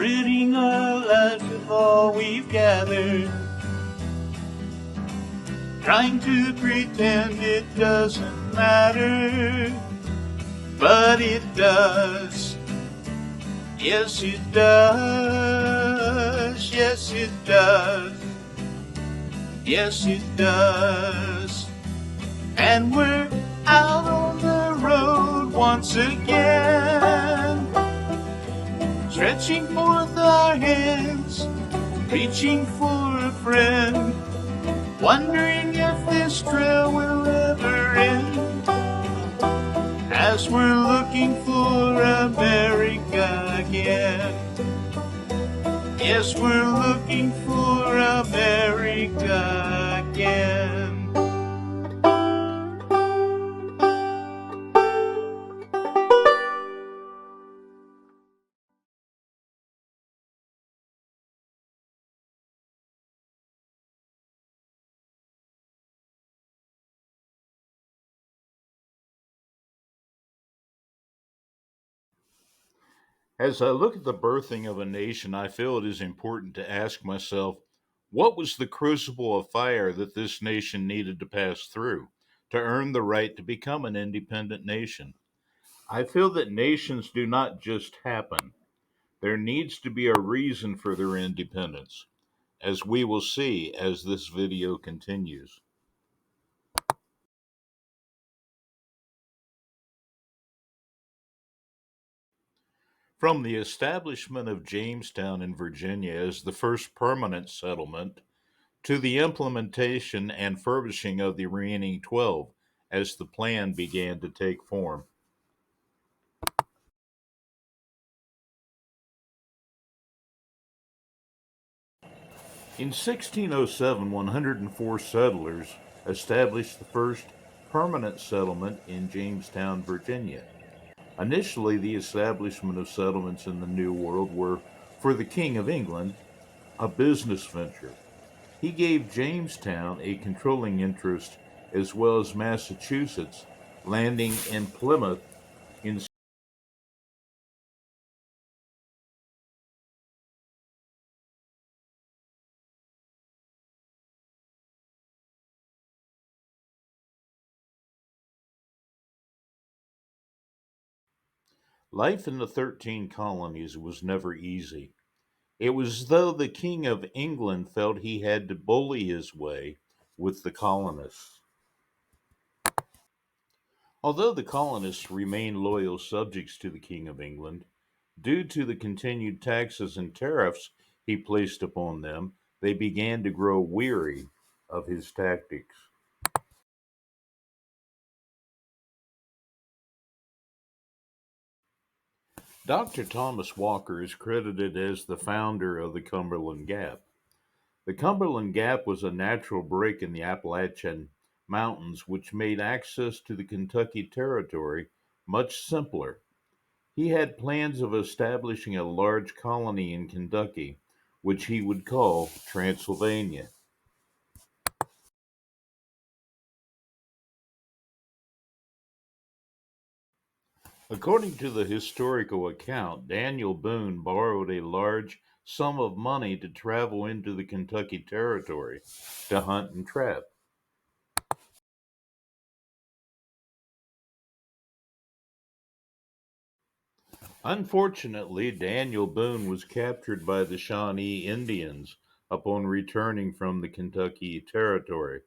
ridding our lives of all we've gathered, trying to pretend it doesn't matter, but it does. Yes, it does. Yes, it does. Yes, it does. And we're out on the road once again, stretching forth our hands, reaching for a friend, wondering if this trail will ever end, as we're looking for America again. Yes, we're looking for America again. As I look at the birthing of a nation, I feel it is important to ask myself, what was the crucible of fire that this nation needed to pass through to earn the right to become an independent nation? I feel that nations do not just happen. There needs to be a reason for their independence, as we will see as this video continues. From the establishment of Jamestown in Virginia as the first permanent settlement to the implementation and furbishing of the remaining 12 as the plan began to take form. In 1607, 104 settlers established the first permanent settlement in Jamestown, Virginia. Initially, the establishment of settlements in the New World were, for the King of England, a business venture. He gave Jamestown a controlling interest as well as Massachusetts, landing in Plymouth in life in the 13 colonies was never easy. It was as though the King of England felt he had to bully his way with the colonists. Although the colonists remained loyal subjects to the King of England, due to the continued taxes and tariffs he placed upon them, they began to grow weary of his tactics. Dr. Thomas Walker is credited as the founder of the Cumberland Gap. The Cumberland Gap was a natural break in the Appalachian Mountains which made access to the Kentucky Territory much simpler. He had plans of establishing a large colony in Kentucky, which he would call Transylvania. According to the historical account, Daniel Boone borrowed a large sum of money to travel into the Kentucky Territory to hunt and trap. Unfortunately, Daniel Boone was captured by the Shawnee Indians upon returning from the Kentucky Territory,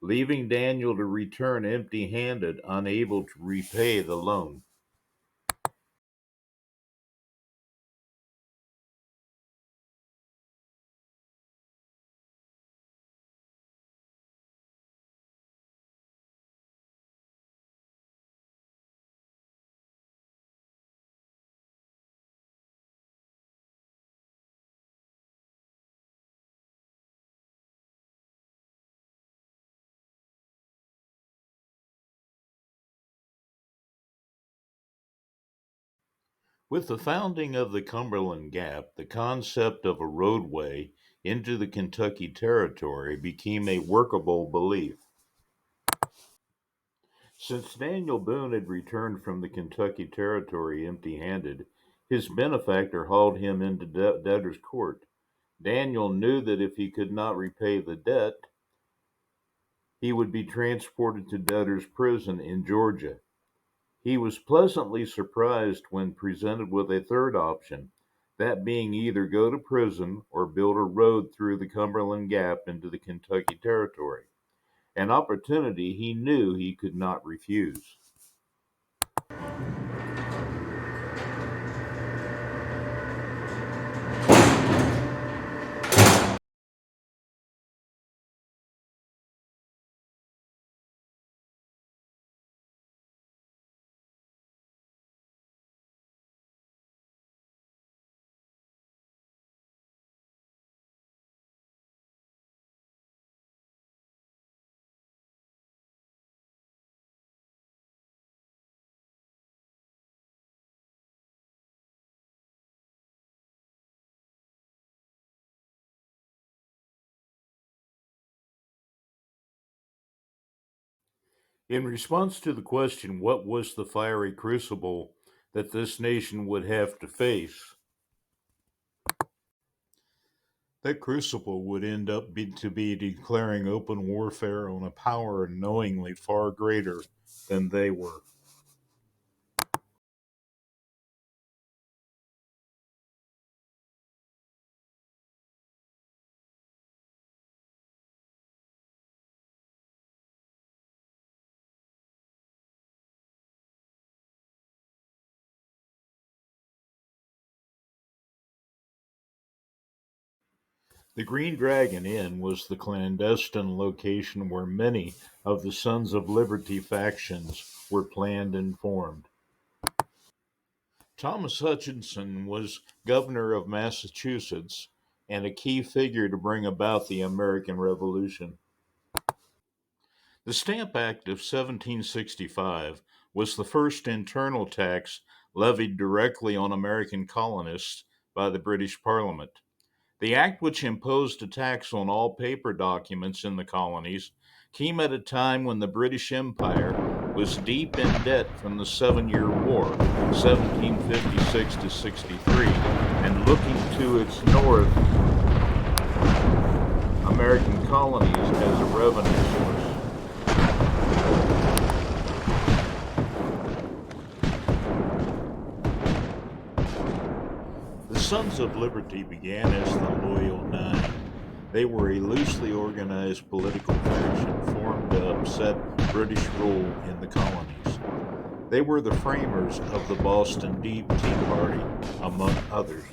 leaving Daniel to return empty handed, unable to repay the loan. With the founding of the Cumberland Gap, the concept of a roadway into the Kentucky Territory became a workable belief. Since Daniel Boone had returned from the Kentucky Territory empty handed, His benefactor hauled him into debtor's court. Daniel knew that if he could not repay the debt, he would be transported to debtor's prison in Georgia. He was pleasantly surprised when presented with a third option, that being either go to prison or build a road through the Cumberland Gap into the Kentucky Territory, an opportunity he knew he could not refuse. In response to the question, what was the fiery crucible that this nation would have to face? That crucible would end up to be declaring open warfare on a power knowingly far greater than they were. The Green Dragon Inn was the clandestine location where many of the Sons of Liberty factions were planned and formed. Thomas Hutchinson was governor of Massachusetts and a key figure to bring about the American Revolution. The Stamp Act of 1765 was the first internal tax levied directly on American colonists by the British Parliament. The act, which imposed a tax on all paper documents in the colonies, came at a time when the British Empire was deep in debt from the Seven-Year War, 1756 to 63, and looking to its North American colonies as a revenue source. The Sons of Liberty began as the Loyal Nine. They were a loosely organized political faction formed to upset British rule in the colonies. They were the framers of the Boston Tea Party, among others.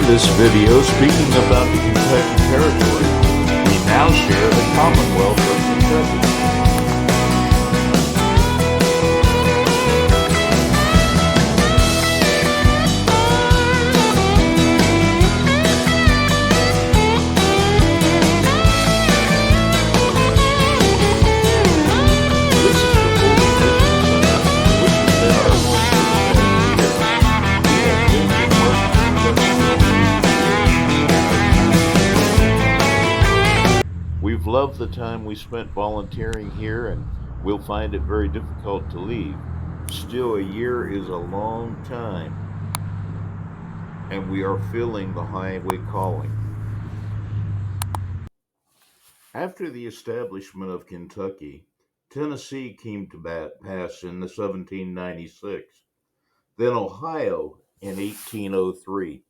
this video, speaking about the Kentucky Territory, we now share the Commonwealth of Kentucky. We've loved the time we spent volunteering here, and we'll find it very difficult to leave. Still, a year is a long time, and we are feeling the highway calling. After the establishment of Kentucky, Tennessee came to pass in 1796, then Ohio in 1803.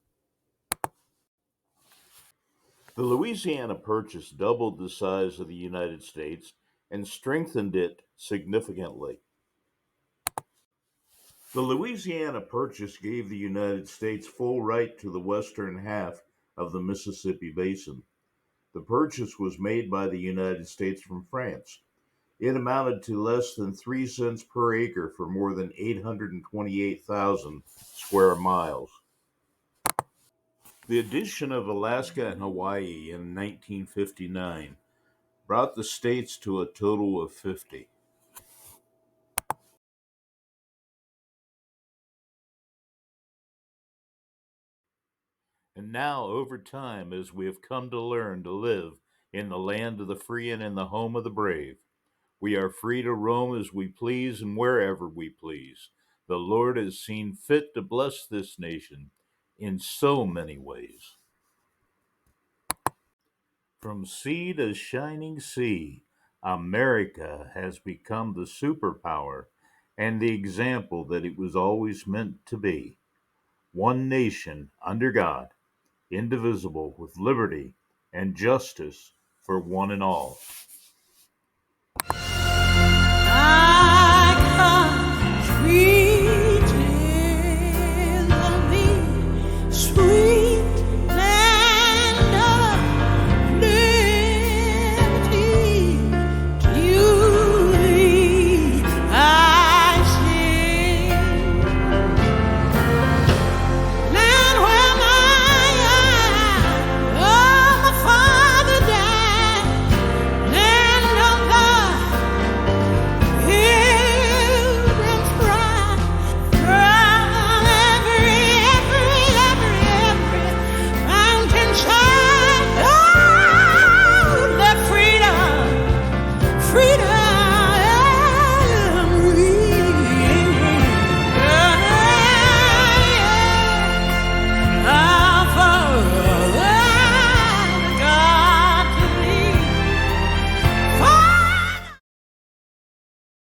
The Louisiana Purchase doubled the size of the United States and strengthened it significantly. The Louisiana Purchase gave the United States full right to the western half of the Mississippi Basin. The purchase was made by the United States from France. It amounted to less than 3 cents per acre for more than 828,000 square miles. The addition of Alaska and Hawaii in 1959 brought the states to a total of 50. And now, over time, as we have come to learn to live in the land of the free and in the home of the brave, we are free to roam as we please and wherever we please. The Lord has seen fit to bless this nation in so many ways. From sea to shining sea, America has become the superpower and the example that it was always meant to be. One nation under God, indivisible, with liberty and justice for one and all.